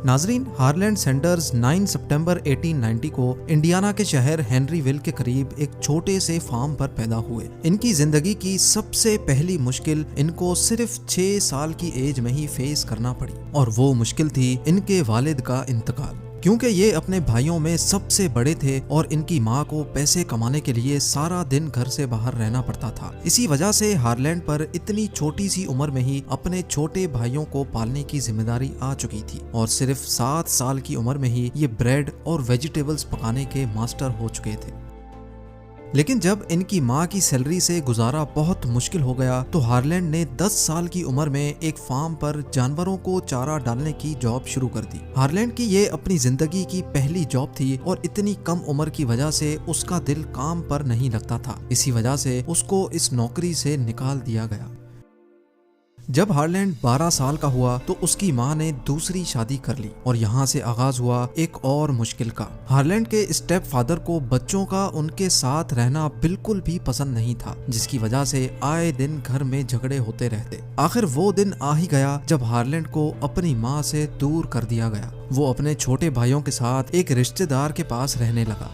नाजरीन, Harland Sanders 9 सितंबर 1890 को Indiana के शहर हेनरीविल के करीब एक छोटे से फार्म पर पैदा हुए। इनकी जिंदगी की सबसे पहली मुश्किल इनको सिर्फ 6 साल की एज में ही फेस करना पड़ी, और वो मुश्किल थी इनके वालिद का इंतकाल। क्योंकि ये अपने भाइयों में सबसे बड़े थे और इनकी माँ को पैसे कमाने के लिए सारा दिन घर से बाहर रहना पड़ता था। इसी वजह से हार्लैंड पर इतनी छोटी सी उम्र में ही अपने छोटे भाइयों को पालने की जिम्मेदारी आ चुकी थी, और सिर्फ 7 साल की उम्र में ही ये ब्रेड और वेजिटेबल्स पकाने के मास्टर हो चुके थे। लेकिन जब इनकी माँ की सैलरी से गुजारा बहुत मुश्किल हो गया तो हार्लैंड ने 10 साल की उम्र में एक फार्म पर जानवरों को चारा डालने की जॉब शुरू कर दी। हार्लैंड की ये अपनी जिंदगी की पहली जॉब थी और इतनी कम उम्र की वजह से उसका दिल काम पर नहीं लगता था। इसी वजह से उसको इस नौकरी से निकाल दिया गया। जब हार्लैंड 12 साल का हुआ तो उसकी माँ ने दूसरी शादी कर ली, और यहाँ से आगाज हुआ एक और मुश्किल का। हार्लैंड के स्टेप फादर को बच्चों का उनके साथ रहना बिल्कुल भी पसंद नहीं था, जिसकी वजह से आए दिन घर में झगड़े होते रहते। आखिर वो दिन आ ही गया जब हार्लैंड को अपनी माँ से दूर कर दिया गया। वो अपने छोटे भाइयों के साथ एक रिश्तेदार के पास रहने लगा।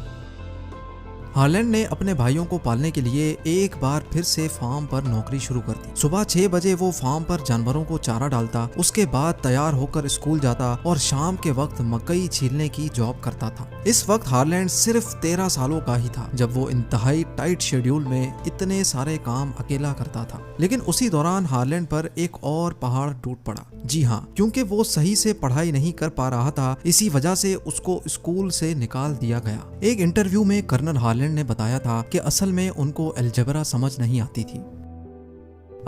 हार्लैंड ने अपने भाइयों को पालने के लिए एक बार फिर से फार्म पर नौकरी शुरू कर दी। सुबह 6 बजे वो फार्म पर जानवरों को चारा डालता, उसके बाद तैयार होकर स्कूल जाता और शाम के वक्त मकई छीलने की जॉब करता था। इस वक्त हार्लैंड सिर्फ 13 सालों का ही था जब वो इंतहाई टाइट शेड्यूल में इतने सारे काम अकेला करता था। लेकिन उसी दौरान हार्लैंड पर एक और पहाड़ टूट पड़ा। जी हाँ, क्योंकि वो सही से पढ़ाई नहीं कर पा रहा था, इसी वजह से उसको स्कूल से निकाल दिया गया। एक इंटरव्यू में कर्नल हार्लैंड ने बताया था कि असल में उनको अलजेब्रा समझ नहीं आती थी।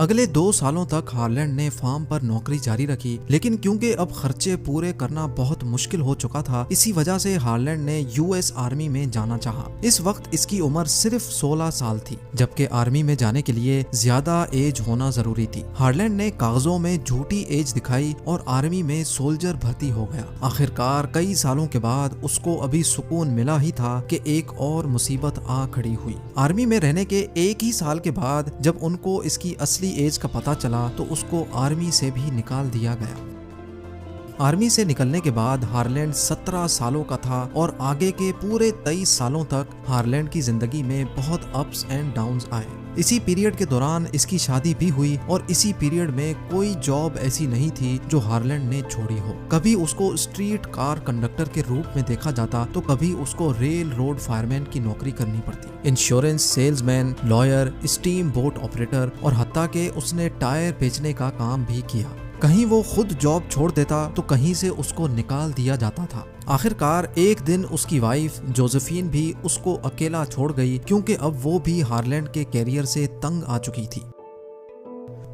अगले 2 सालों तक हार्लैंड ने फार्म पर नौकरी जारी रखी, लेकिन क्योंकि अब खर्चे पूरे करना बहुत मुश्किल हो चुका था, इसी वजह से हार्लैंड ने यूएस आर्मी में जाना चाहा। इस वक्त इसकी उम्र सिर्फ 16 साल थी, जबकि आर्मी में जाने के लिए ज्यादा एज होना जरूरी थी। हार्लैंड ने कागजों में झूठी एज दिखाई और आर्मी में सोल्जर भर्ती हो गया। आखिरकार कई सालों के बाद उसको अभी सुकून मिला ही था कि एक और मुसीबत आ खड़ी हुई। आर्मी में रहने के 1 ही साल के बाद जब उनको इसकी असली एज का पता चला तो उसको आर्मी से भी निकाल दिया गया। आर्मी से निकलने के बाद हार्लैंड 17 सालों का था और आगे के पूरे 23 सालों तक हार्लैंड की जिंदगी में बहुत अप्स एंड डाउन्स आए। इसी पीरियड के दौरान इसकी शादी भी हुई, और इसी पीरियड में कोई जॉब ऐसी नहीं थी जो हार्लैंड ने छोड़ी हो। कभी उसको स्ट्रीट कार कंडक्टर के रूप में देखा जाता तो कभी उसको रेल रोड फायरमैन की नौकरी करनी पड़ती, insurance salesman, lawyer, steam boat operator, और हत्ता के उसने टायर बेचने का काम भी किया। कहीं वो खुद जॉब छोड़ देता तो कहीं से उसको निकाल दिया जाता था। आखिरकार एक दिन उसकी वाइफ जोसेफिन भी उसको अकेला छोड़ गई, क्योंकि अब वो भी हार्लैंड के कैरियर से तंग आ चुकी थी।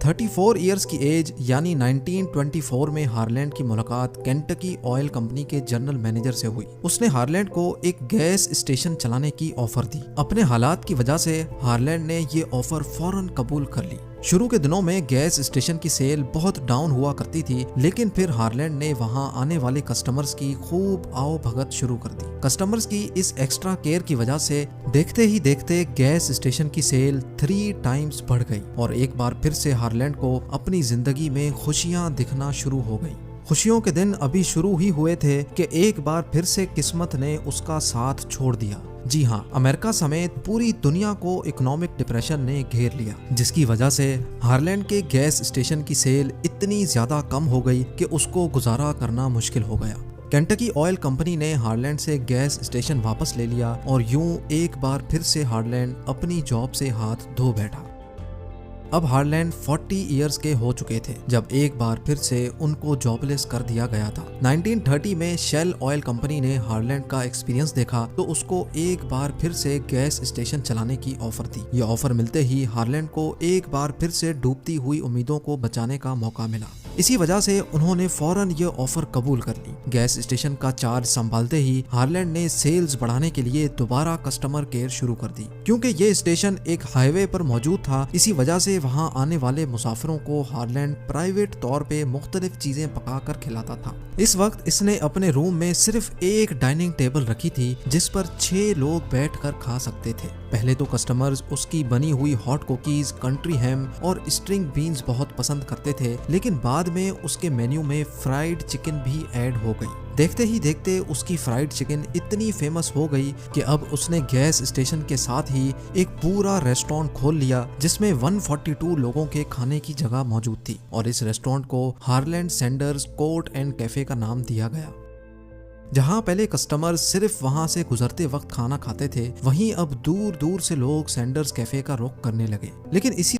34 इयर्स की एज यानी 1924 में हार्लैंड की मुलाकात केंटकी ऑयल कंपनी के जनरल मैनेजर से हुई। उसने हार्लैंड को एक गैस स्टेशन चलाने की ऑफर दी। अपने हालात की वजह से हार्लैंड ने ये ऑफर फौरन कबूल कर ली। शुरू के दिनों में गैस स्टेशन की सेल बहुत डाउन हुआ करती थी, लेकिन फिर हार्लैंड ने वहां आने वाले कस्टमर्स की खूब आओ भगत शुरू कर दी। कस्टमर्स की इस एक्स्ट्रा केयर की वजह से देखते ही देखते गैस स्टेशन की सेल 3 टाइम्स बढ़ गई, और एक बार फिर से हार्लैंड को अपनी जिंदगी में खुशियां दिखना शुरू हो गई। खुशियों के दिन अभी शुरू ही हुए थे कि एक बार फिर से किस्मत ने उसका साथ छोड़ दिया। जी हाँ, अमेरिका समेत पूरी दुनिया को इकोनॉमिक डिप्रेशन ने घेर लिया, जिसकी वजह से हार्लैंड के गैस स्टेशन की सेल इतनी ज्यादा कम हो गई कि उसको गुजारा करना मुश्किल हो गया। केंटकी ऑयल कंपनी ने हार्लैंड से गैस स्टेशन वापस ले लिया, और यूं एक बार फिर से हार्लैंड अपनी जॉब से हाथ धो बैठा। अब हार्लैंड 40 इयर्स के हो चुके थे जब एक बार फिर से उनको जॉबलेस कर दिया गया था। 1930 में शेल ऑयल कंपनी ने हार्लैंड का एक्सपीरियंस देखा तो उसको एक बार फिर से गैस स्टेशन चलाने की ऑफर दी। ये ऑफर मिलते ही हार्लैंड को एक बार फिर से डूबती हुई उम्मीदों को बचाने का मौका मिला। इसी वजह से उन्होंने फौरन ये ऑफर कबूल कर ली। गैस स्टेशन का चार्ज संभालते ही हार्लैंड ने सेल्स बढ़ाने के लिए दोबारा कस्टमर केयर शुरू कर दी। क्योंकि ये स्टेशन एक हाईवे पर मौजूद था, इसी वजह से वहां आने वाले मुसाफिरों को हार्लैंड प्राइवेट तौर पे मुख्तलिफ चीजें पकाकर खिलाता था। इस वक्त इसने अपने रूम में सिर्फ एक डाइनिंग टेबल रखी थी जिस पर 6 लोग बैठकर खा सकते थे। पहले तो कस्टमर्स उसकी बनी हुई हॉट कुकीज, कंट्री हैम और स्ट्रिंग बीन्स बहुत पसंद करते थे, लेकिन बाद बाद में उसके मेन्यू में फ्राइड चिकन भी ऐड हो गई। देखते ही देखते उसकी फ्राइड चिकन इतनी फेमस हो गई कि अब उसने गैस स्टेशन के साथ ही एक पूरा रेस्टोरेंट खोल लिया जिसमें 142 लोगों के खाने की जगह मौजूद थी और इस रेस्टोरेंट को Harland Sanders court and cafe का नाम दिया गया। जहां पहले कस्टमर सिर्फ वहां से गुजरते वक्त खाना खाते थे, वहीं अब दूर दूर से लोग सैंडर्स कैफे का रुख करने लगे। लेकिन इसी